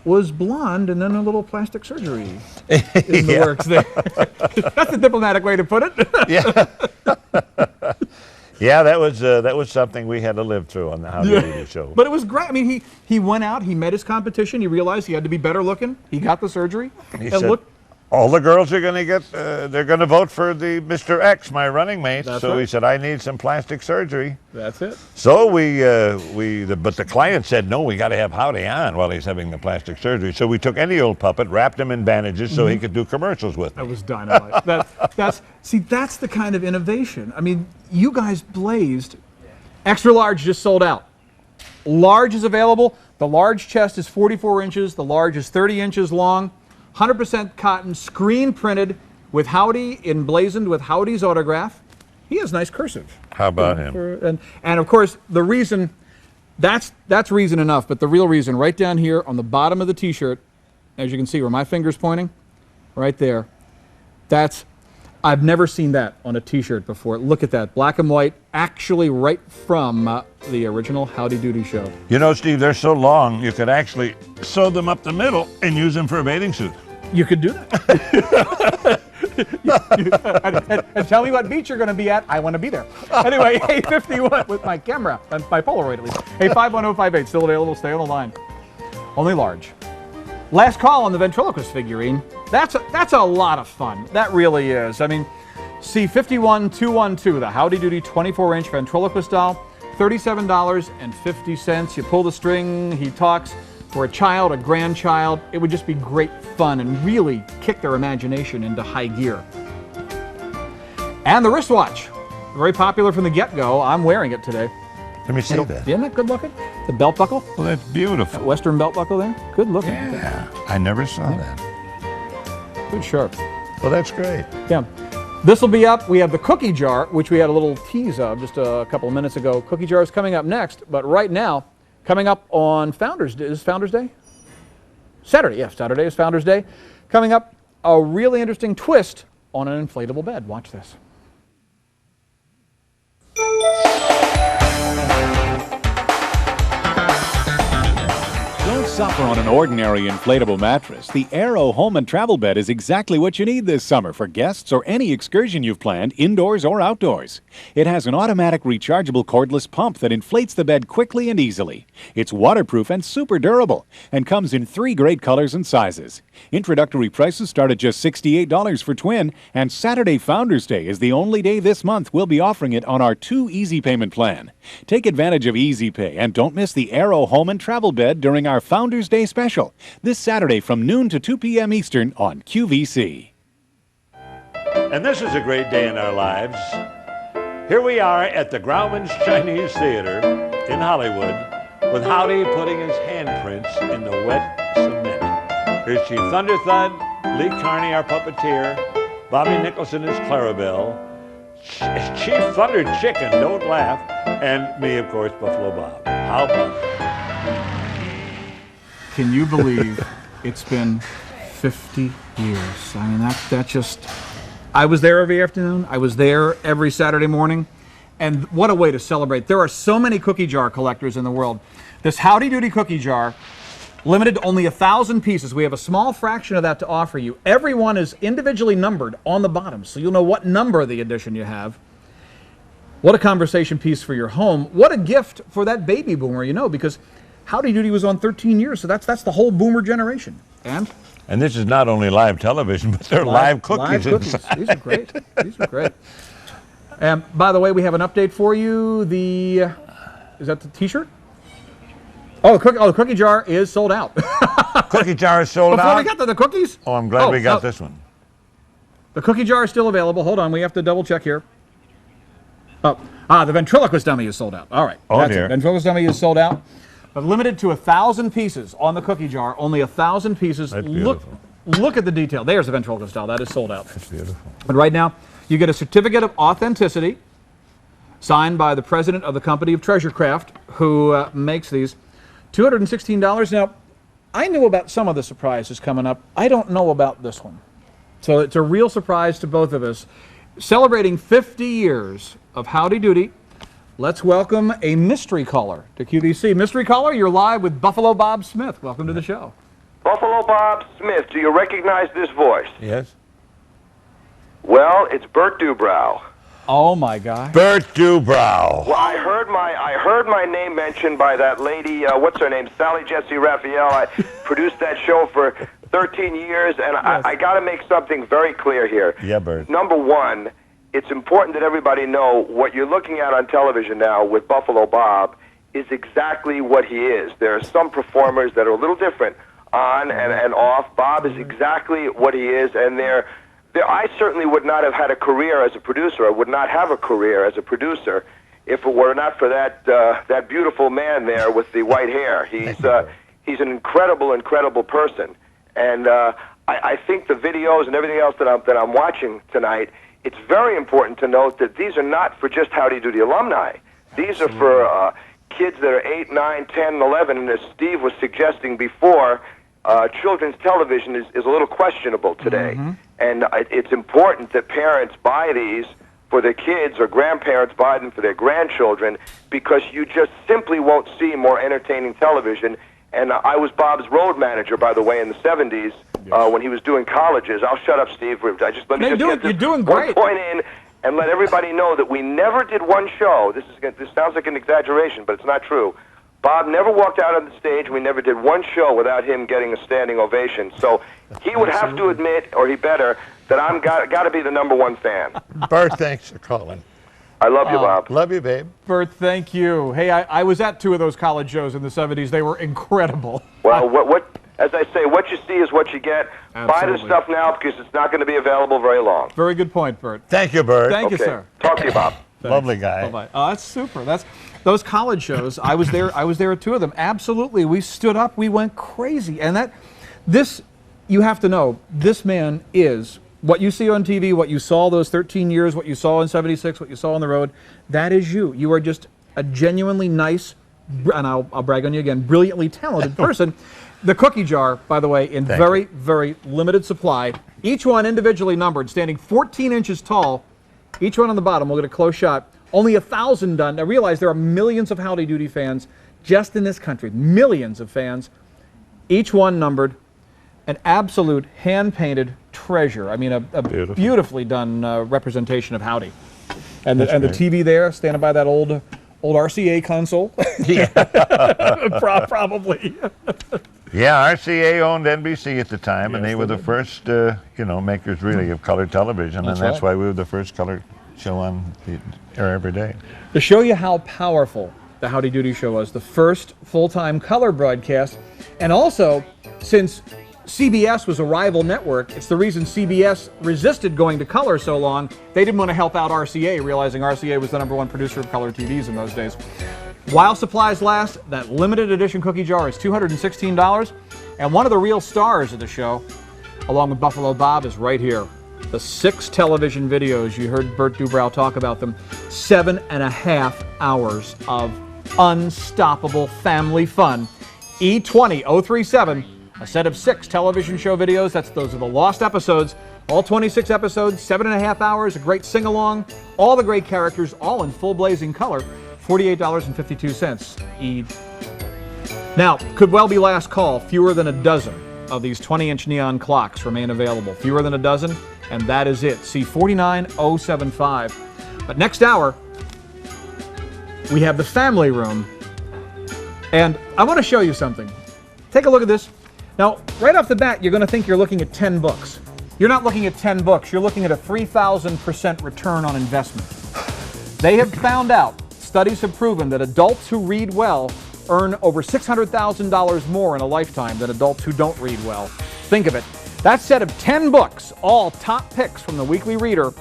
was blonde and then a little plastic surgery in the works there. That's a diplomatic way to put it. Yeah. Yeah, that was something we had to live through on the Howdy Doody show. But it was great. I mean, he went out, he met his competition, he realized he had to be better looking. He got the surgery. He said, all the girls are going to get, they're going to vote for the Mr. X, my running mate. That's so right. he said, I need some plastic surgery. That's it. So but the client said, no, we got to have Howdy on while he's having the plastic surgery. So we took any old puppet, wrapped him in bandages so he could do commercials with me. That was dynamite. That's the kind of innovation. I mean, you guys blazed. Extra large just sold out. Large is available. The large chest is 44 inches. The large is 30 inches long. 100% cotton, screen printed with Howdy emblazoned with Howdy's autograph. He has nice cursive. How about him? And of course, the reason, that's reason enough, but the real reason, right down here on the bottom of the t-shirt, as you can see where my finger's pointing, right there, I've never seen that on a t-shirt before. Look at that, black and white, actually right from the original Howdy Doody show. You know, Steve, they're so long, you could actually sew them up the middle and use them for a bathing suit. You could do that. and tell me what beach you're going to be at. I want to be there. Anyway, 851 with my camera, my Polaroid at least. Hey, 51058, still available. Stay on the line. Only large. Last call on the ventriloquist figurine. That's a lot of fun. That really is. I mean, see 51212, the Howdy Doody 24-inch ventriloquist doll, $37.50. You pull the string, he talks. For a child, a grandchild, it would just be great fun and really kick their imagination into high gear. And the wristwatch, very popular from the get-go. I'm wearing it today. Let me see that. Isn't that good looking? The belt buckle? Well, that's beautiful. That Western belt buckle there? Good looking. Yeah, I never saw that. Good sharp. Well, that's great. Yeah. This will be up. We have the cookie jar, which we had a little tease of just a couple of minutes ago. Cookie jar is coming up next, but right now, coming up on Founders Day. Is Founders Day? Saturday, yes. Saturday is Founders Day. Coming up, a really interesting twist on an inflatable bed. Watch this. Don't suffer on an ordinary inflatable mattress. The Aero Home and Travel Bed is exactly what you need this summer for guests or any excursion you've planned, indoors or outdoors. It has an automatic rechargeable cordless pump that inflates the bed quickly and easily. It's waterproof and super durable and comes in 3 great colors and sizes. Introductory prices start at just $68 for twin, and Saturday Founders Day is the only day this month we'll be offering it on our 2 easy payment plan. Take advantage of Easy Pay and don't miss the Aero Home and Travel Bed during our Founders Day special this Saturday from noon to 2 p.m. Eastern on QVC. And this is a great day in our lives. Here we are at the Grauman's Chinese Theater in Hollywood with Howdy putting his handprints in the wet cement. Here's Chief Thunderthud, Lee Carney, our puppeteer, Bobby Nicholson is Clarabelle, Chief Thunder Chicken, don't laugh, and me, of course, Buffalo Bob. How about that? Can you believe it's been 50 years? I mean, that just... I was there every afternoon. I was there every Saturday morning. And what a way to celebrate. There are so many cookie jar collectors in the world. This Howdy Doody cookie jar, limited to only 1,000 pieces. We have a small fraction of that to offer you. Every one is individually numbered on the bottom, so you'll know what number of the edition you have. What a conversation piece for your home. What a gift for that baby boomer, you know, because Howdy Doody was on 13 years, so that's the whole boomer generation. And this is not only live television, but they're live cookies. These are great. These are great. And by the way, we have an update for you. Is that the T-shirt? Oh, the cookie jar is sold out. Cookie jar is sold out? Before we got to the cookies? Oh, I'm glad we got this one. The cookie jar is still available. Hold on, we have to double check here. The ventriloquist dummy is sold out. All right. Oh, that's dear. it. Ventriloquist dummy is sold out. But limited to 1,000 pieces on the cookie jar. Only 1,000 pieces. That's beautiful. Look at the detail. There's the ventriloquist doll. That is sold out. That's beautiful. But right now, you get a certificate of authenticity signed by the president of the company of Treasure Craft, who makes these. $216. Now, I knew about some of the surprises coming up. I don't know about this one. So it's a real surprise to both of us. Celebrating 50 years of Howdy Doody, let's welcome a mystery caller to QVC. Mystery caller, you're live with Buffalo Bob Smith. Welcome to the show. Buffalo Bob Smith, do you recognize this voice? Yes. Well, it's Bert Dubrow. Oh my God. Bert Dubrow. Well, I heard my name mentioned by that lady, what's her name, Sally Jesse Raphael. I produced that show for 13 years, and Yes. I got to make something very clear here. Yeah, Bert. Number one, it's important that everybody know what you're looking at on television now with Buffalo Bob is exactly what he is. There are some performers that are a little different on and off. Bob is exactly what he is, and I certainly would not have had a career as a producer. I would not have a career as a producer if it were not for that beautiful man there with the white hair. He's an incredible person, and I think the videos and everything else that I'm watching tonight, it's very important to note that these are not for just Howdy Doody alumni. These are for kids that are 8, 9, 10, and 11, and as Steve was suggesting before, children's television is a little questionable today. Mm-hmm. And it's important that parents buy these for their kids or grandparents buy them for their grandchildren because you just simply won't see more entertaining television. And I was Bob's road manager, by the way, in the 70s when he was doing colleges. I'll shut up, Steve. Let me just get this you're doing great. one point in and let everybody know that we never did one show. This sounds like an exaggeration, but it's not true. Bob never walked out on the stage. We never did one show without him getting a standing ovation. So he would have to admit, or he better, that I'm got to be the #1 fan. Bert, thanks for calling. I love you, Bob. Love you, babe. Bert, thank you. Hey, I was at 2 of those college shows in the 70s. They were incredible. Well, as I say, what you see is what you get. Absolutely. Buy this stuff now because it's not going to be available very long. Very good point, Bert. Thank you, Bert. Thank you, Okay. sir. Talk to you, Bob. Thanks. Lovely guy. Bye-bye. Oh, that's super. Those college shows. I was there at 2 of them. Absolutely. We stood up. We went crazy. And you have to know, this man is what you see on TV, what you saw those 13 years, what you saw in 76, what you saw on the road. That is you. You are just a genuinely nice, and I'll brag on you again, brilliantly talented person. The cookie jar, by the way, in very, very limited supply. Each one individually numbered, standing 14 inches tall. Each one on the bottom. We'll get a close shot. Only 1,000 done. Now realize there are millions of Howdy Doody fans just in this country. Millions of fans. Each one numbered. An absolute hand-painted treasure. I mean, a beautifully done representation of Howdy. And the TV there, standing by that old RCA console. Yeah. Probably. Yeah, RCA owned NBC at the time, and they were the first, makers really of color television, that's why we were the first color show on the air every day. To show you how powerful the Howdy Doody show was, the first full-time color broadcast, and also, since CBS was a rival network. It's the reason CBS resisted going to color so long. They didn't want to help out RCA, realizing RCA was the #1 producer of color TVs in those days. While supplies last, that limited edition cookie jar is $216. And one of the real stars of the show, along with Buffalo Bob, is right here. The 6 television videos, you heard Bert Dubrow talk about them, 7.5 hours of unstoppable family fun. E20037, a set of 6 television show videos. Those are the lost episodes. All 26 episodes, 7.5 hours, a great sing-along, all the great characters, all in full blazing color, $48.52. Now, could well be last call. Fewer than a dozen of these 20-inch neon clocks remain available. Fewer than a dozen, and that is it. See 49075. But next hour, we have the family room. And I want to show you something. Take a look at this. Now, right off the bat, you're going to think you're looking at 10 books. You're not looking at 10 books. You're looking at a 3,000% return on investment. They have found out, studies have proven, that adults who read well earn over $600,000 more in a lifetime than adults who don't read well. Think of it. That set of 10 books, all top picks from the Weekly Reader,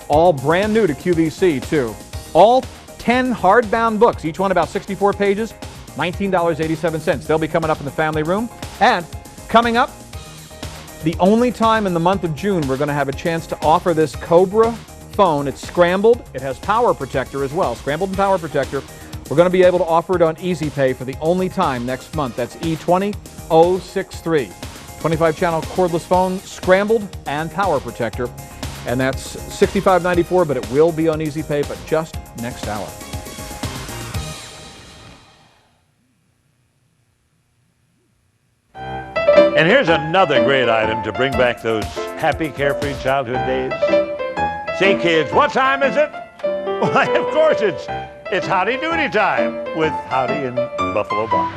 all brand new to QVC, too. All 10 hardbound books, each one about 64 pages, $19.87. They'll be coming up in the family room. And coming up, the only time in the month of June we're going to have a chance to offer this Cobra phone. It's scrambled. It has power protector as well. Scrambled and power protector. We're going to be able to offer it on Easy Pay for the only time next month. That's E20063. 25-channel cordless phone, scrambled and power protector. And that's $65.94, but it will be on Easy Pay, but just next hour. And here's another great item to bring back those happy, carefree childhood days. Say, kids, what time is it? Why, of course, it's Howdy Doody time with Howdy and Buffalo Bob.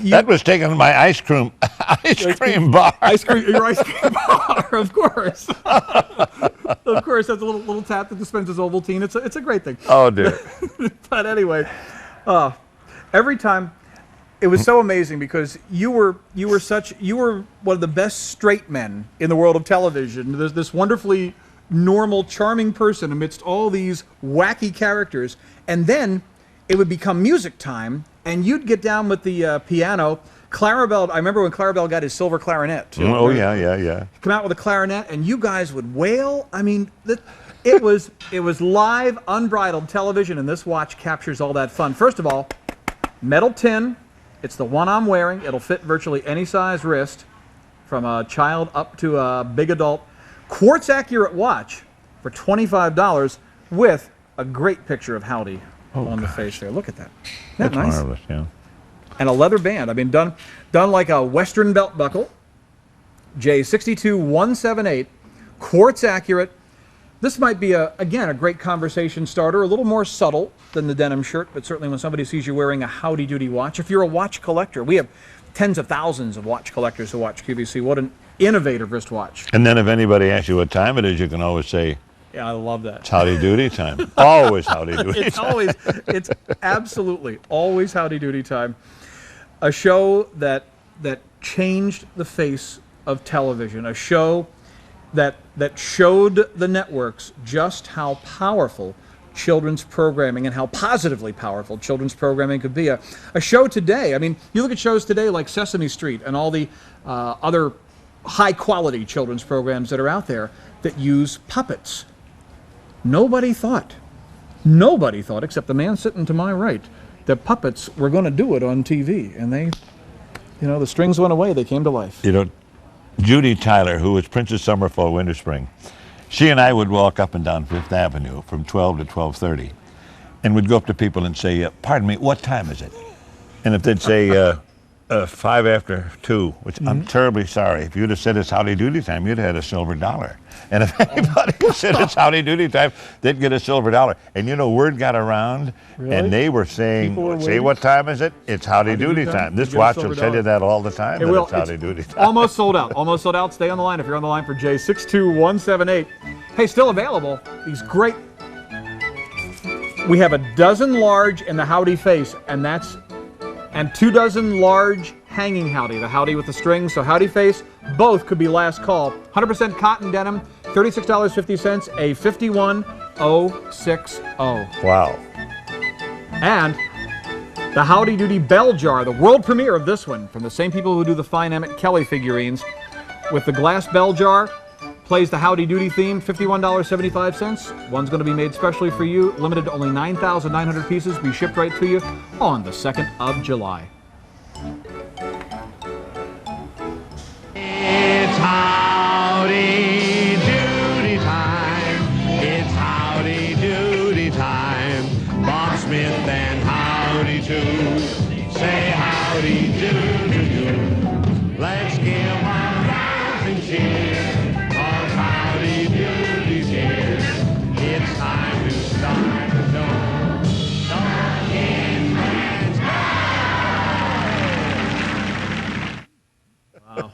That was taken my ice cream bar. Your ice cream bar, of course. Of course, that's a little tap that dispenses Ovaltine. It's a great thing. Oh, dear. But anyway, every time, it was so amazing because you were one of the best straight men in the world of television. There's this wonderfully normal, charming person amidst all these wacky characters, and then it would become music time, and you'd get down with the piano. Clarabelle, I remember when Clarabelle got his silver clarinet. Too. Oh, yeah. Come out with a clarinet, and you guys would wail. I mean, it was live, unbridled television, and this watch captures all that fun. First of all, metal tin. It's the one I'm wearing. It'll fit virtually any size wrist, from a child up to a big adult. Quartz accurate watch for $25 with a great picture of Howdy on the face there. Look at that. Isn't that nice? Marvelous, yeah. And a leather band. I mean, done like a Western belt buckle. J62178, quartz accurate. This might be again a great conversation starter. A little more subtle than the denim shirt, but certainly when somebody sees you wearing a Howdy Doody watch. If you're a watch collector, we have tens of thousands of watch collectors who watch QVC. What an innovative wristwatch. And then if anybody asks you what time it is, you can always say, yeah, I love that. It's Howdy Doody time. Always Howdy Doody time. It's absolutely always Howdy Doody time. A show that changed the face of television. A show that showed the networks just how powerful children's programming and how positively powerful children's programming could be. A show today, I mean, you look at shows today like Sesame Street and all the other high-quality children's programs that are out there that use puppets. Nobody thought, except the man sitting to my right, that puppets were going to do it on TV. And they, the strings went away, they came to life. Judy Tyler, who was Princess Summer, Fall, Winter, Spring, she and I would walk up and down Fifth Avenue from 12 to 12:30, and we'd go up to people and say, pardon me, what time is it? And if they'd say 5 after 2, which I'm terribly sorry, if you'd have said it's Howdy Doody time, you'd have had a silver dollar. And if anybody said it's Howdy Doody time, they'd get a silver dollar. And word got around, and they were saying, say what time is it? It's Howdy Doody time. This watch will tell you that all the time. It's Howdy Doody time. Almost sold out. Almost sold out. Stay on the line if you're on the line for J62178. Hey, still available. These great We have a dozen large in the Howdy face, and 2 dozen large hanging Howdy, the Howdy with the strings. So Howdy face, both could be last call. 100% cotton denim, $36.50, a 51060. Wow. And the Howdy Doody bell jar, the world premiere of this one, from the same people who do the fine Emmett Kelly figurines, with the glass bell jar, plays the Howdy Doody theme, $51.75. One's going to be made specially for you, limited to only 9,900 pieces, be shipped right to you on the 2nd of July. It's Howdy Doody time. It's Howdy Doody time. Bob Smith and Howdy too. Say howdy do. Let's give 'em a rousing cheer. 'Cause Howdy Doody's here. It's time to start the show. So kids, let's go. Wow.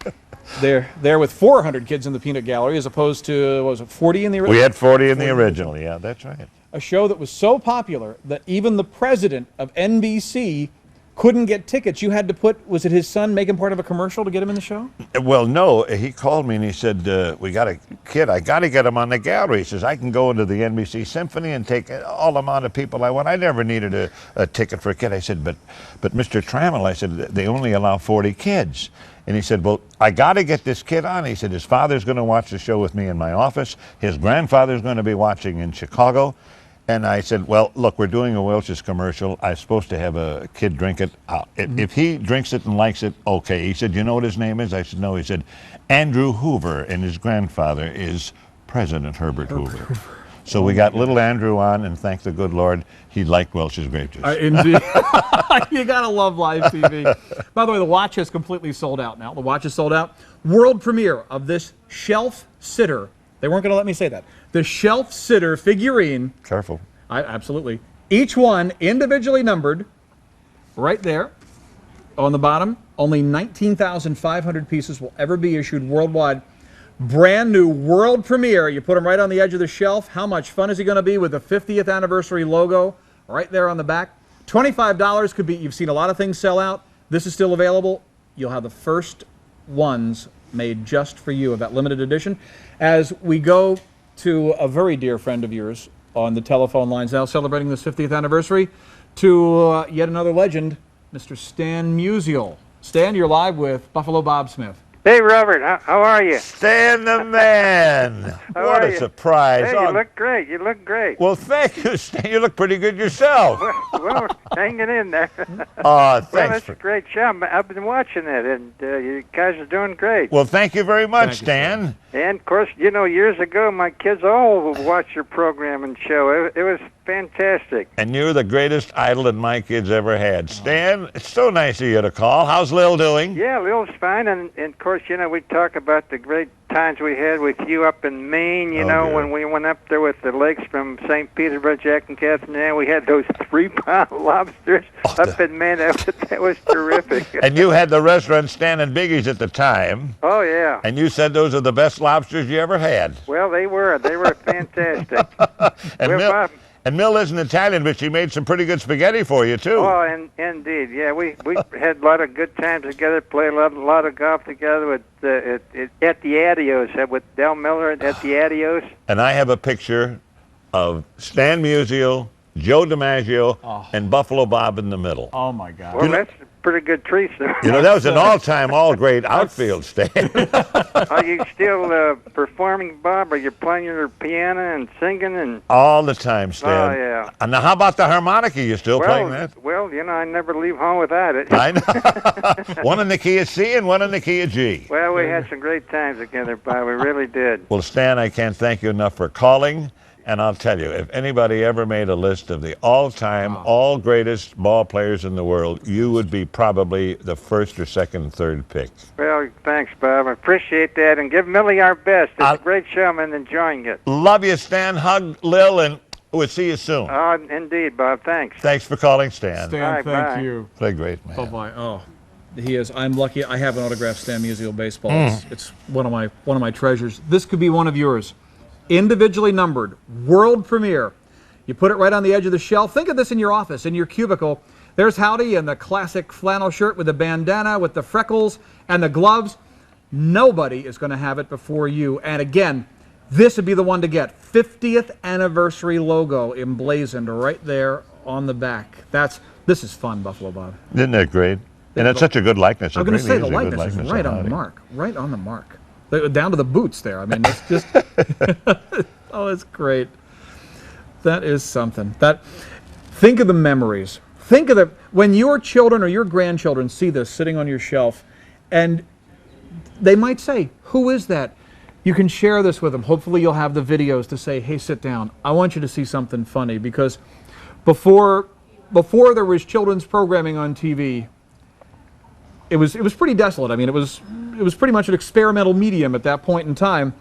They're with 400 kids in the peanut gallery as opposed to, what was it, 40 in the original? We had 40 in the original, yeah, that's right. A show that was so popular that even the president of NBC couldn't get tickets. You had to put, was it his son, make him part of a commercial to get him in the show? Well, no, he called me and he said, we got a kid, I got to get him on the gallery. He says, I can go into the NBC Symphony and take all the amount of people I want. I never needed a ticket for a kid. I said, but Mr. Trammell, I said, they only allow 40 kids. And he said, well, I got to get this kid on. He said, his father's going to watch the show with me in my office. His grandfather's going to be watching in Chicago. And I said, well, look, we're doing a Welch's commercial. I'm supposed to have a kid drink it. If he drinks it and likes it, okay. He said, you know what his name is? I said, no. He said, Andrew Hoover, and his grandfather is President Herbert Hoover. So we got little Andrew on, and thank the good Lord, he liked Welch's grape juice. Indeed. You gotta love live TV. By the way, the watch is completely sold out now. The watch is sold out. World premiere of this shelf sitter. They weren't gonna let me say that. The shelf sitter figurine. Careful. Absolutely. Each one individually numbered, right there on the bottom. Only 19,500 pieces will ever be issued worldwide. Brand new world premiere. You put them right on the edge of the shelf. How much fun is he going to be with the 50th anniversary logo right there on the back? $25 could be, you've seen a lot of things sell out. This is still available. You'll have the first ones made just for you of that limited edition. As we go to a very dear friend of yours on the telephone lines now, celebrating this 50th anniversary, to yet another legend, Mr. Stan Musial. Stan, you're live with Buffalo Bob Smith. Hey, Robert, how are you? Stan the man. What a surprise. Hey, you look great. You look great. Well, thank you, Stan. You look pretty good yourself. Well, hanging in there. Oh, thanks. Well, that's a great show. I've been watching it, and you guys are doing great. Well, thank you very much, Stan. And, of course, you know, years ago, my kids all watched your program and show. It was fantastic. And you're the greatest idol that my kids ever had. Stan, it's so nice of you to call. How's Lil doing? Yeah, Lil's fine. And of course, you know, we talk about the great times we had with you up in Maine, you know, when we went up there with the lakes from St. Petersburg, Jack and Catherine, and we had those 3-pound lobsters up in Maine. That was terrific. And you had the restaurant Stan and Biggie's at the time. Oh, yeah. And you said those are the best lobsters you ever had. Well, they were. They were fantastic. And Mill isn't Italian, but she made some pretty good spaghetti for you, too. Oh, indeed. Yeah, we had a lot of good times together, played a lot of golf together with at the Adios, with Del Miller at the Adios. And I have a picture of Stan Musial, Joe DiMaggio, and Buffalo Bob in the middle. Oh, my God. Well, that's a pretty good treat, sir. You know, that was an all-time, all-great outfield, Stan. Are you still performing, Bob? Are you playing your piano and singing? And all the time, Stan. Oh, yeah. And now, how about the harmonica? You still playing that? Well, you know, I never leave home without it. I know. One in the key of C and one in the key of G. Well, we had some great times together, Bob. We really did. Well, Stan, I can't thank you enough for calling. And I'll tell you, if anybody ever made a list of the all-time, all greatest ball players in the world, you would be probably the first or second, third pick. Well, thanks, Bob. I appreciate that. And give Millie our best. It's a great show. I'm enjoying it. Love you, Stan. Hug Lil, and we'll see you soon. Oh, indeed, Bob. Thanks. Thanks for calling, Stan. Stan, thank you. What a great man. Bye-bye. Oh, he is. I'm lucky. I have an autographed Stan Musial baseball. It's one of my treasures. This could be one of yours. Individually numbered, world premiere. You put it right on the edge of the shelf. Think of this in your office, in your cubicle. There's Howdy in the classic flannel shirt with the bandana, with the freckles and the gloves. Nobody is going to have it before you. And again, this would be the one to get. 50th anniversary logo emblazoned right there on the back. This is fun, Buffalo Bob. Isn't that great? And it's such a good likeness. I'm going to say the really likeness is right on the mark. Right on the mark. Down to the boots there. I mean, it's just... oh, it's great. That is something. Think of the memories. Think of when your children or your grandchildren see this sitting on your shelf, and they might say, "Who is that?" You can share this with them. Hopefully you'll have the videos to say, "Hey, sit down. I want you to see something funny." Because before there was children's programming on TV, it was pretty desolate. I mean, it was pretty much an experimental medium at that point in time.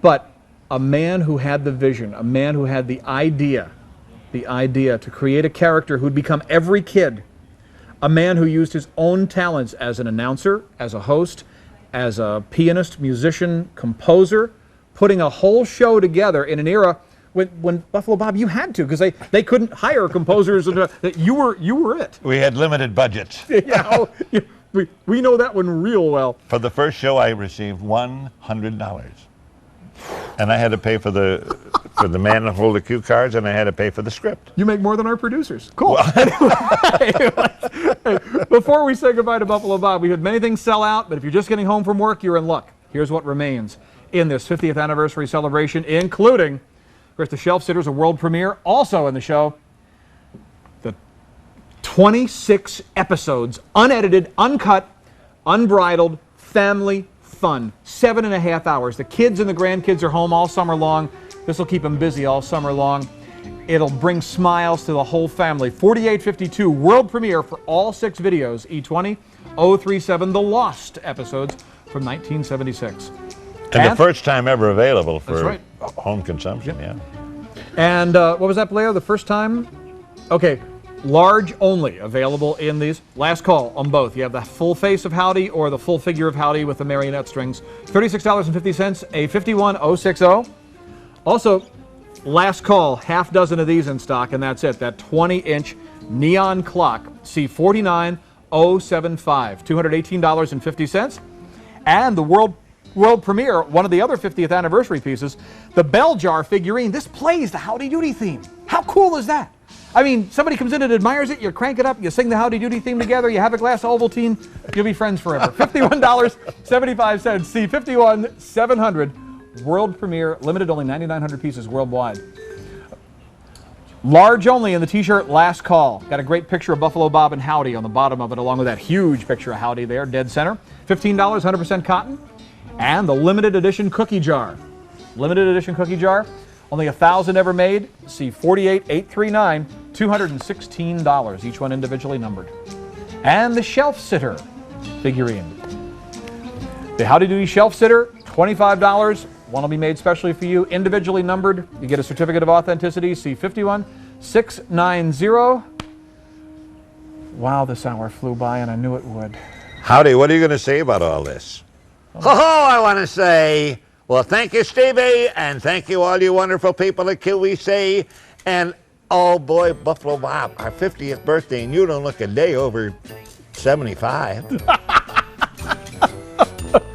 But a man who had the vision, a man who had the idea to create a character who'd become every kid, a man who used his own talents as an announcer, as a host, as a pianist, musician, composer, putting a whole show together in an era when Buffalo Bob, you had to, because they couldn't hire composers. You were it. We had limited budgets. Yeah, we know that one real well. For the first show, I received $100. And I had to pay for the man to hold the cue cards, and I had to pay for the script. You make more than our producers. Cool. Anyway, before we say goodbye to Buffalo Bob, we had many things sell out, but if you're just getting home from work, you're in luck. Here's what remains in this 50th anniversary celebration, including, of course, the Shelf Sitters, a world premiere. Also in the show, the 26 episodes, unedited, uncut, unbridled, family fun. 7.5 hours. The kids and the grandkids are home all summer long. This will keep them busy all summer long. It'll bring smiles to the whole family. 4852 world premiere for all 6 videos. E20-037, the Lost episodes from 1976. And the first time ever available for right. home consumption, yeah. And what was that, Blair? The first time? Okay. Large only available in these. Last call on both. You have the full face of Howdy or the full figure of Howdy with the marionette strings. $36.50, a 51060. Also, last call, half dozen of these in stock, and that's it. That 20-inch neon clock, C49075, $218.50. And the world premiere, one of the other 50th anniversary pieces, the bell jar figurine. This plays the Howdy Doody theme. How cool is that? I mean, somebody comes in and admires it, you crank it up, you sing the Howdy Doody theme together, you have a glass of Ovaltine, you'll be friends forever. $51.75, see, 51,700, world premiere, limited only 9,900 pieces worldwide. Large only in the t-shirt, last call. Got a great picture of Buffalo Bob and Howdy on the bottom of it, along with that huge picture of Howdy there, dead center. $15, 100% cotton. And the limited edition cookie jar. Limited edition cookie jar. Only 1,000 ever made. See 48839, $216, each one individually numbered. And the Shelf Sitter figurine. The Howdy Doody Shelf Sitter, $25. One will be made specially for you, individually numbered. You get a certificate of authenticity. See 51690. Wow, this hour flew by, and I knew it would. Howdy, what are you going to say about all this? Ho ho, I want to say, well, thank you, Stevie, and thank you all you wonderful people at QVC, and oh boy, Buffalo Bob, our 50th birthday, and you don't look a day over 75.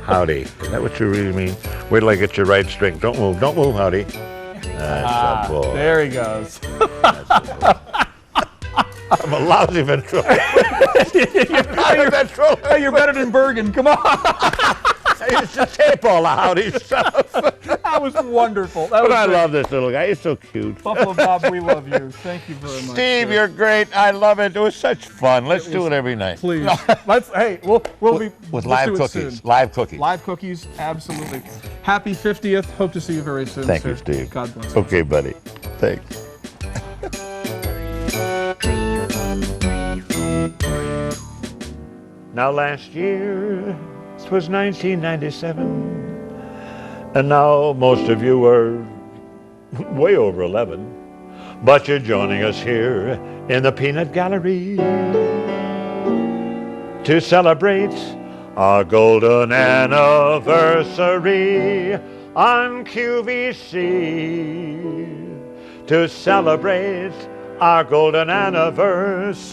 Howdy, is that what you really mean? Wait till I get your right string. Don't move, Howdy. That's a boy. There he goes. I'm a lousy ventriloquist. You're better than Bergen, come on. I used to tape all the Howdy stuff. That was wonderful. But I love this little guy. He's so cute. Buffalo Bob, we love you. Thank you very much. Steve, you're great. I love it. It was such fun. Let's do it every night. Please. Hey, we'll be with live cookies. Live cookies. Live cookies, absolutely. Happy 50th. Hope to see you very soon. Thank sir. you, Steve. God bless. Okay, buddy. Thanks. Now last year, 'twas 1997, and now most of you are way over 11, but you're joining us here in the Peanut Gallery to celebrate our golden anniversary on QVC. to celebrate our golden anniversary.